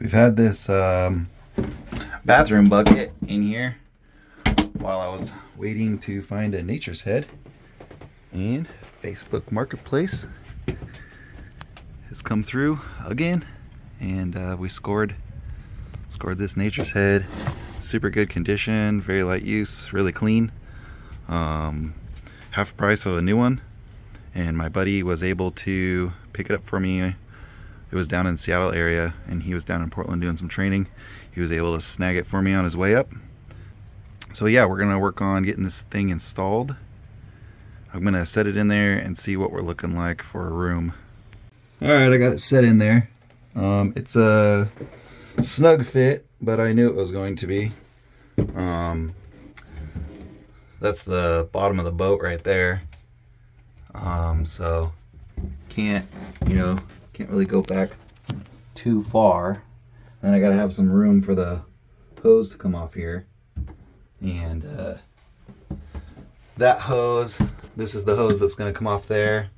We've had this bathroom bucket in here while I was waiting to find a nature's head, and Facebook Marketplace has come through again, and we scored this nature's head. Super good condition, very light use, really clean. Half price of a new one, and my buddy was able to pick it up for me. It was down in Seattle area, and he was down in Portland doing some training. He was able to snag it for me on his way up. So yeah, we're gonna work on getting this thing installed. I'm gonna set it in there and see what we're looking like for a room. All right, I got it set in there. It's a snug fit, but I knew it was going to be. That's the bottom of the boat right there. So can't really go back too far. Then I gotta have some room for the hose to come off here. And that hose, this is the hose that's gonna come off there.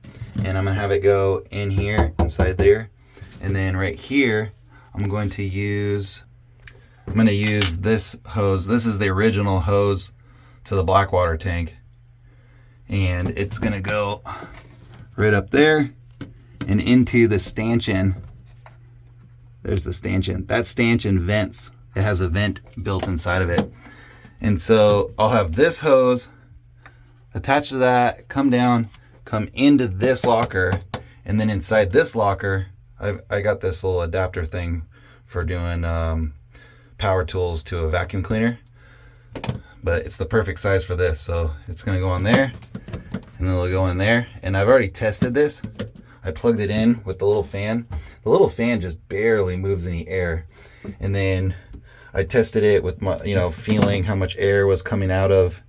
And I'm gonna have it go in here, inside there. And then right here, I'm gonna use this hose. This is the original hose to the Blackwater tank. And it's gonna go right up there and into the stanchion. There's the stanchion. That stanchion vents. It has a vent built inside of it. And so I'll have this hose attached to that, come down, come into this locker, and then inside this locker, I got this little adapter thing for doing power tools to a vacuum cleaner. But it's the perfect size for this, so it's gonna go on there, and then it'll go in there. And I've already tested this. I plugged it in with the little fan. The little fan just barely moves any air. And then I tested it with my, feeling how much air was coming out of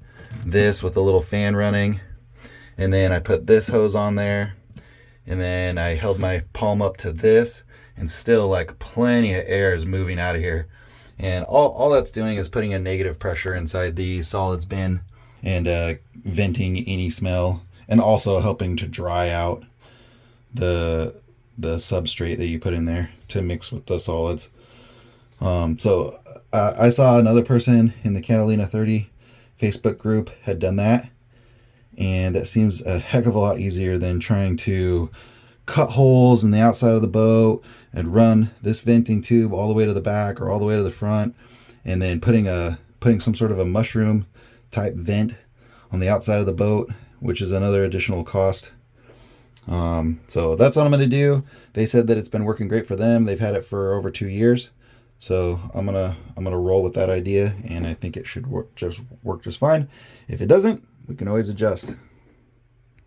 this with the little fan running. And then I put this hose on there, and then I held my palm up to this, and still like plenty of air is moving out of here. And all that's doing is putting a negative pressure inside the solids bin and venting any smell, and also helping to dry out the substrate that you put in there to mix with the solids. So I saw another person in the Catalina 30 Facebook group had done that, and that seems a heck of a lot easier than trying to cut holes in the outside of the boat and run this venting tube all the way to the back or all the way to the front, and then putting some sort of a mushroom type vent on the outside of the boat, which is another additional cost. So that's what I'm going to do. They said that it's been working great for them. They've had it for over 2 years. So I'm gonna roll with that idea, and I think it should work just fine. If it doesn't, we can always adjust.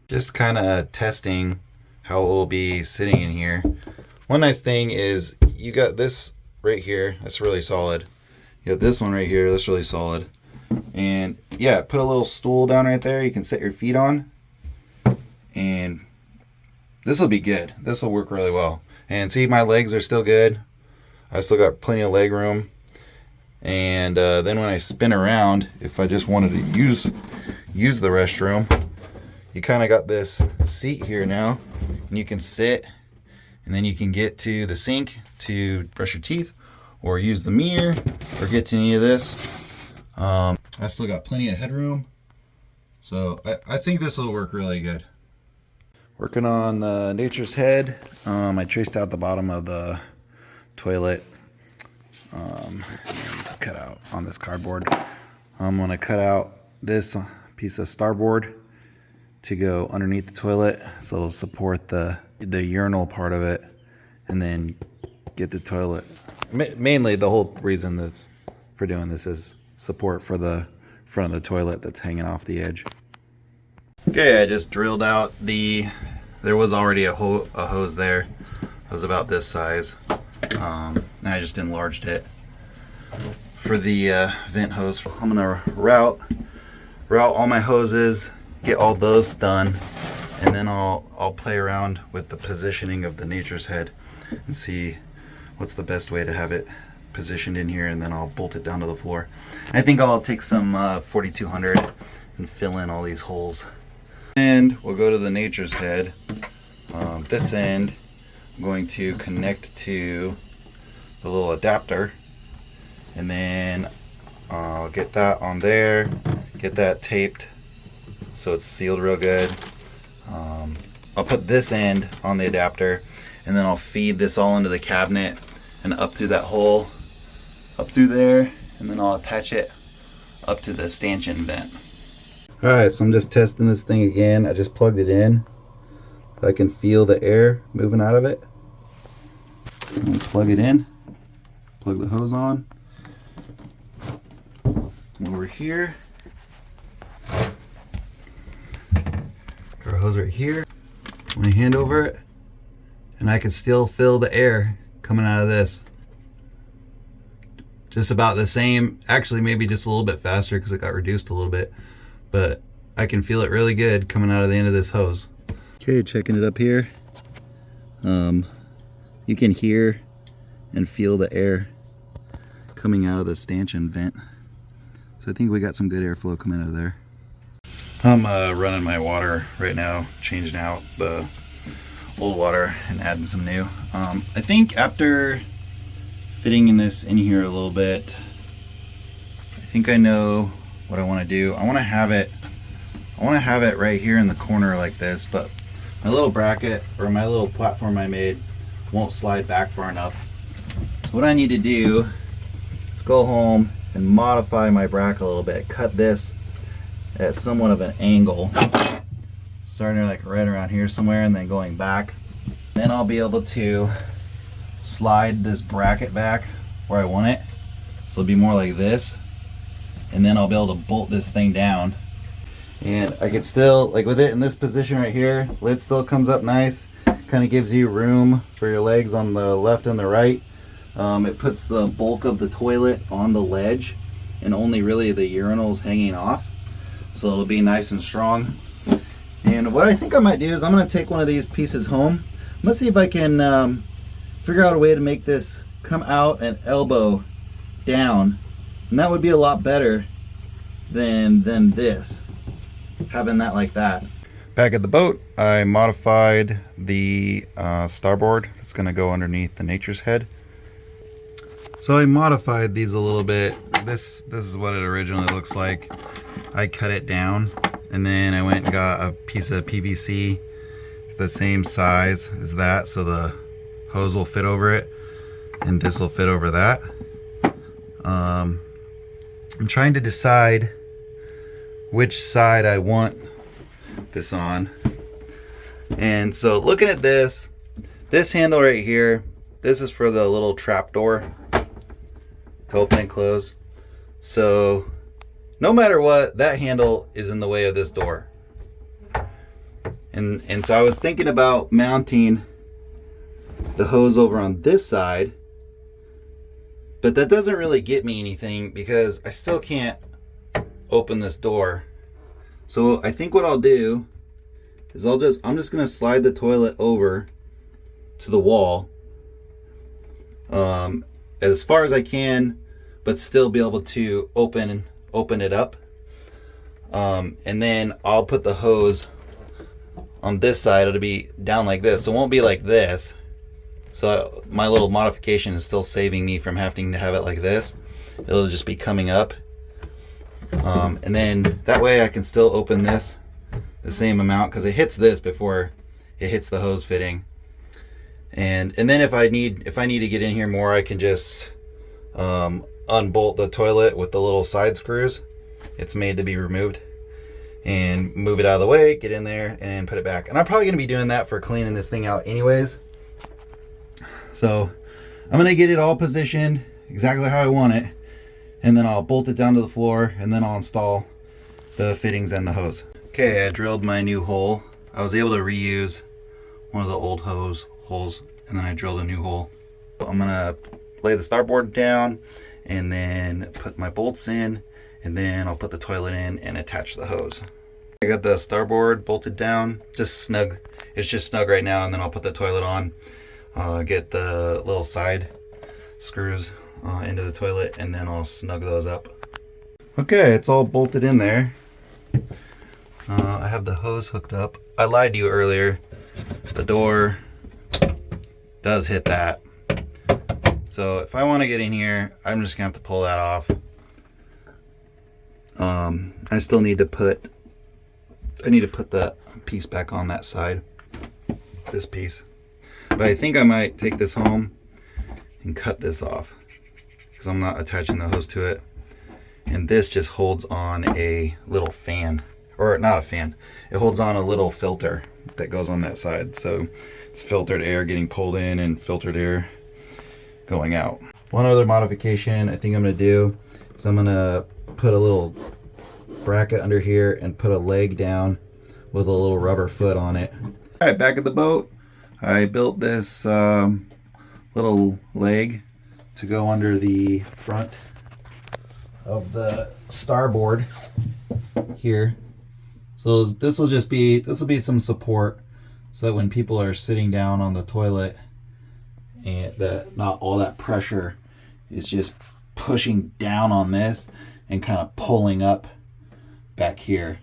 Just kind of testing how it will be sitting in here. One nice thing is you got this right here, that's really solid. You got this one right here, that's really solid. And yeah, put a little stool down right there you can set your feet on, and this will be good. This will work really well. And see, my legs are still good. I still got plenty of leg room. And then when I spin around, if I just wanted to use the restroom, you kind of got this seat here now, and you can sit, and then you can get to the sink to brush your teeth, or use the mirror, or get to any of this. I still got plenty of headroom, so I think this will work really good. Working on the nature's head. I traced out the bottom of the toilet, and cut out on this cardboard. I'm gonna cut out this piece of starboard to go underneath the toilet, so it'll support the urinal part of it, and then get the toilet. Mainly, the whole reason for doing this is support for the front of the toilet that's hanging off the edge. Okay, I just drilled out there was already a hose there. It was about this size. And I just enlarged it for the vent hose. I'm gonna route all my hoses, get all those done, and then I'll play around with the positioning of the nature's head and see what's the best way to have it positioned in here, and then I'll bolt it down to the floor. I think I'll take some 4200 and fill in all these holes. And we'll go to the nature's head. This end I'm going to connect to the little adapter, and then I'll get that on there, get that taped so it's sealed real good. I'll put this end on the adapter, and then I'll feed this all into the cabinet and up through that hole, up through there, and then I'll attach it up to the stanchion vent. Alright, so I'm just testing this thing again. I just plugged it in so I can feel the air moving out of it. And plug it in, plug the hose on. Over here, our hose right here. Put my hand over it, and I can still feel the air coming out of this. Just about the same, actually maybe just a little bit faster because it got reduced a little bit, but I can feel it really good coming out of the end of this hose. Okay, checking it up here. You can hear and feel the air coming out of the stanchion vent. So I think we got some good airflow coming out of there. I'm running my water right now, changing out the old water and adding some new. I think after fitting this in here a little bit, I think I know what I want to do. I want to have it right here in the corner like this, but my little bracket or my little platform I made won't slide back far enough. What I need to do is go home and modify my bracket a little bit. Cut this at somewhat of an angle, starting like right around here somewhere and then going back. Then I'll be able to slide this bracket back where I want it, so it'll be more like this, and then I'll be able to bolt this thing down. And I can still, like with it in this position right here, lid still comes up nice, kind of gives you room for your legs on the left and the right. It puts the bulk of the toilet on the ledge and only really the urinals hanging off, so it'll be nice and strong. And what I think I might do is I'm going to take one of these pieces home. I'm going to see if I can figure out a way to make this come out and elbow down, and that would be a lot better than this, having that like that. Back at the boat, I modified the starboard that's going to go underneath the Nature's Head. So I modified these a little bit. This is what it originally looks like. I cut it down, and then I went and got a piece of PVC the same size as that, so the hose will fit over it and this will fit over that. I'm trying to decide which side I want this on. And so looking at this handle right here, this is for the little trap door to open and close. So no matter what, that handle is in the way of this door. And so I was thinking about mounting the hose over on this side, but that doesn't really get me anything because I still can't open this door. So I think what I'll do is I'm just going to slide the toilet over to the wall as far as I can, but still be able to open it up. And then I'll put the hose on this side. It'll be down like this, so it won't be like this. So my little modification is still saving me from having to have it like this. It'll just be coming up. And then that way I can still open this the same amount because it hits this before it hits the hose fitting. And then if I need to get in here more, I can just unbolt the toilet with the little side screws. It's made to be removed, and move it out of the way, get in there and put it back. And I'm probably going to be doing that for cleaning this thing out anyways. So I'm going to get it all positioned exactly how I want it, and then I'll bolt it down to the floor, and then I'll install the fittings and the hose. Okay, I drilled my new hole. I was able to reuse one of the old holes, and then I drilled a new hole. I'm going to lay the starboard down and then put my bolts in, and then I'll put the toilet in and attach the hose. I got the starboard bolted down, just snug. It's just snug right now, and then I'll put the toilet on, get the little side screws into the toilet, and then I'll snug those up. Okay, it's all bolted in there. I have the hose hooked up. I lied to you earlier. The door does hit that. So if I want to get in here, I'm just gonna have to pull that off. I still need to put that piece back on that side, this piece. But I think I might take this home and cut this off because I'm not attaching the hose to it. And this just holds on a little fan, or not a fan, it holds on a little filter that goes on that side. So it's filtered air getting pulled in and filtered air going out. One other modification I think I'm gonna do is I'm gonna put a little bracket under here and put a leg down with a little rubber foot on it. All right, back at the boat, I built this little leg to go under the front of the starboard here. So this will be some support so that when people are sitting down on the toilet and that not all that pressure is just pushing down on this and kind of pulling up back here.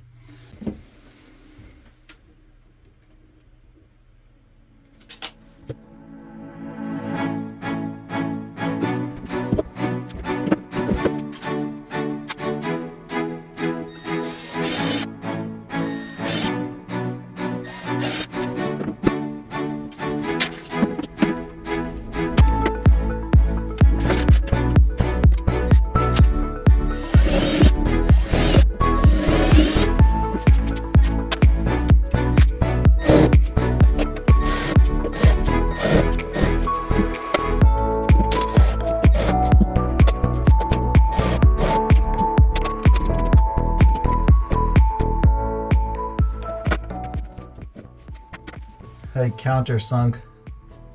I countersunk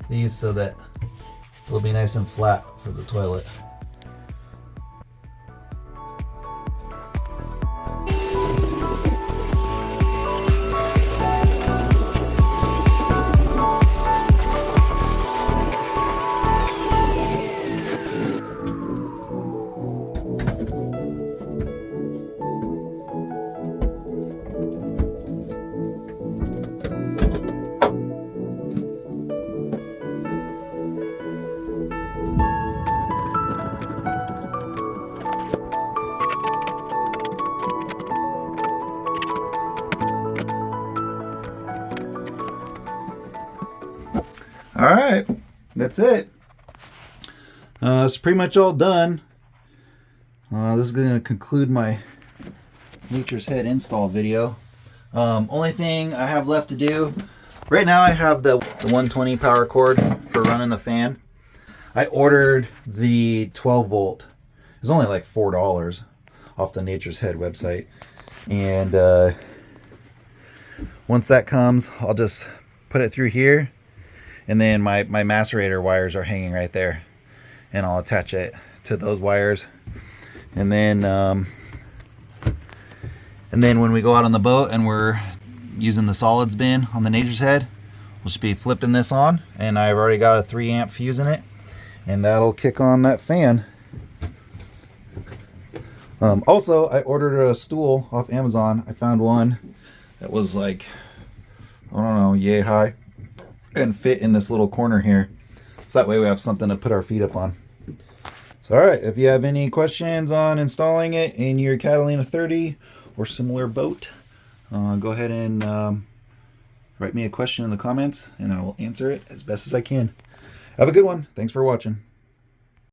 these so that it'll be nice and flat for the toilet. All right, that's it. It's pretty much all done. This is going to conclude my Nature's Head install video. Only thing I have left to do, right now I have the 120 power cord for running the fan. I ordered the 12 volt. It's only like $4 off the Nature's Head website. And once that comes, I'll just put it through here. And then my macerator wires are hanging right there, and I'll attach it to those wires. And then when we go out on the boat and we're using the solids bin on the Nature's Head, we'll just be flipping this on, and I've already got a 3 amp fuse in it, and that'll kick on that fan. Also, I ordered a stool off Amazon. I found one that was like, I don't know, yay high, and fit in this little corner here, so that way we have something to put our feet up on. So all right, if you have any questions on installing it in your Catalina 30 or similar boat, go ahead and write me a question in the comments and I will answer it as best as I can. Have a good one. Thanks for watching.